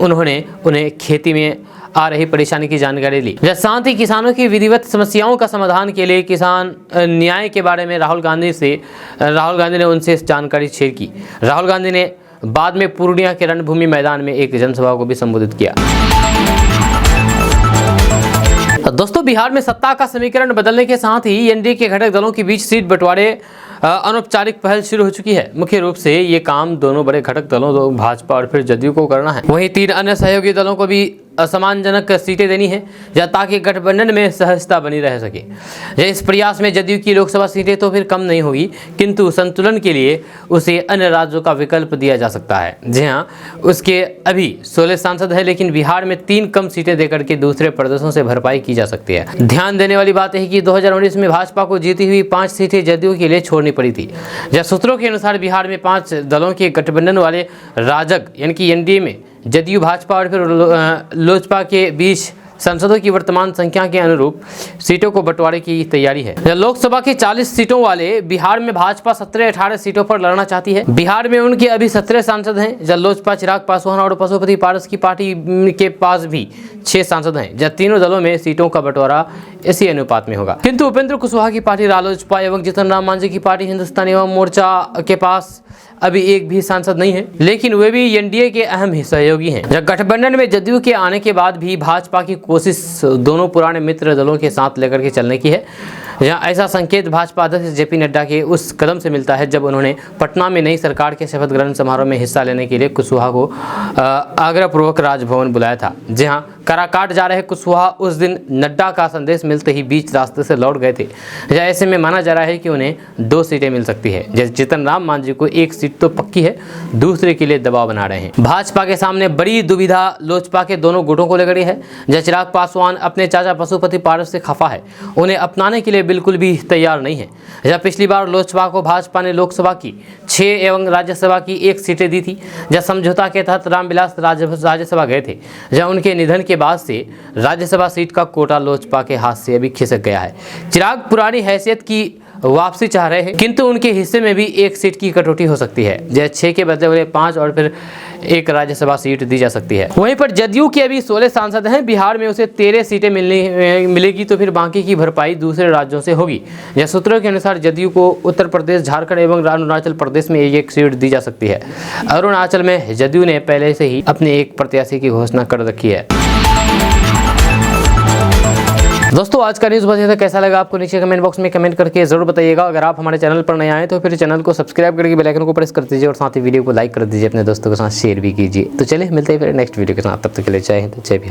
उन्होंने उन्हें खेती में आ रही परेशानी की जानकारी ली। साथ ही किसानों की विधिवत समस्याओं का समाधान के लिए किसान न्याय के बारे में राहुल गांधी ने उनसे जानकारी शेयर की। राहुल गांधी ने बाद में पूर्णिया के रणभूमि मैदान में एक जनसभा को भी संबोधित किया। दोस्तों, बिहार में सत्ता का समीकरण बदलने के साथ ही एनडीए के घटक दलों के बीच सीट बंटवारे अनौपचारिक पहल शुरू हो चुकी है। मुख्य रूप से ये काम दोनों बड़े घटक दलों भाजपा और फिर जदयू को करना है। वहीं 3 अन्य सहयोगी दलों को भी असमानजनक सीटें देनी है ताकि गठबंधन में सहजता बनी रह सके। इस प्रयास में जदयू की लोकसभा सीटें तो फिर कम नहीं होगी, किंतु संतुलन के लिए उसे अन्य राज्यों का विकल्प दिया जा सकता है। जी हाँ, उसके अभी 16 सांसद है, लेकिन बिहार में 3 कम सीटें देकर के दूसरे प्रदेशों से भरपाई की जा सकती है। ध्यान देने वाली बात है कि 2019 में भाजपा को जीती हुई 5 सीटें जदयू के लिए छोड़नी पड़ी थी। सूत्रों के अनुसार बिहार में 5 दलों के गठबंधन वाले राजग यानी कि एनडीए में जदयू, भाजपा और फिर लोजपा के बीच सांसदों की वर्तमान संख्या के अनुरूप सीटों को बंटवारे की तैयारी है। लोकसभा की 40 सीटों वाले बिहार में भाजपा 17-18 सीटों पर लड़ना चाहती है। बिहार में उनके अभी 17 सांसद हैं, जब लोजपा चिराग पासवान और पशुपति पारस की पार्टी के पास भी 6 सांसद हैं। जब तीनों दलों में सीटों का बंटवारा इसी अनुपात में होगा। किंतु उपेंद्र कुशवाहा की पार्टी रालोजपा एवं जीतन राम मांझी की पार्टी हिंदुस्तानी एवं मोर्चा के पास अभी एक भी सांसद नहीं है, लेकिन वे भी एनडीए के अहम सहयोगी हैं। जब गठबंधन में जदयू के आने के बाद भी भाजपा की कोशिश दोनों पुराने मित्र दलों के साथ लेकर के चलने की है। जहाँ ऐसा संकेत भाजपा अध्यक्ष जेपी नड्डा के उस कदम से मिलता है जब उन्होंने पटना में नई सरकार के शपथ ग्रहण समारोह में हिस्सा लेने के लिए कुशवाहा को आग्रहपूर्वक राजभवन बुलाया था। जहाँ काराकाट जा रहे कुशवाहा उस दिन नड्डा का संदेश मिलते ही बीच रास्ते से लौट गए थे। ऐसे में माना जा रहा है कि उन्हें 2 सीटें मिल सकती है। जैसे जीतन राम मांझी को 1 सीट तो पक्की है, दूसरे के लिए दबाव बना रहे हैं। भाजपा के सामने बड़ी दुविधा लोजपा के दोनों गुटों को लेकर है। चिराग पासवान अपने चाचा पशुपति पारस से खफा है, उन्हें अपनाने के लिए बिल्कुल भी तैयार नहीं है। जब पिछली बार लोजपा को भाजपा ने लोकसभा की 6 एवं राज्यसभा की 1 सीटें दी थी, जब समझौता के तहत रामविलास राज्यसभा गए थे। जब उनके निधन के बाद से राज्यसभा सीट का कोटा लोजपा के हाथ से अभी खिसक गया है। चिराग पुरानी हैसियत की वापसी चाह रहे हैं, किंतु उनके हिस्से में भी 1 सीट की कटौती हो सकती है। जैसे 6 के बदले हुए 5 और फिर 1 राज्यसभा सीट दी जा सकती है। वहीं पर जदयू के अभी 16 सांसद हैं। बिहार में उसे 13 सीटें मिलेगी तो फिर बाकी की भरपाई दूसरे राज्यों से होगी। यह सूत्रों के अनुसार जदयू को उत्तर प्रदेश, झारखंड एवं अरुणाचल प्रदेश में 1 सीट दी जा सकती है। अरुणाचल में जदयू ने पहले से ही अपने एक प्रत्याशी की घोषणा कर रखी है। दोस्तों, आज का न्यूज़ बस था। कैसा लगा आपको नीचे कमेंट बॉक्स में कमेंट करके जरूर बताइएगा। अगर आप हमारे चैनल पर नए आए तो फिर चैनल को सब्सक्राइब करके बेल आइकन को प्रेस कर दीजिए और साथ ही वीडियो को लाइक कर दीजिए, अपने दोस्तों के साथ शेयर भी कीजिए। तो चलिए मिलते हैं फिर नेक्स्ट वीडियो के साथ। तब तक के लिए जय हिंद, जय बिहार।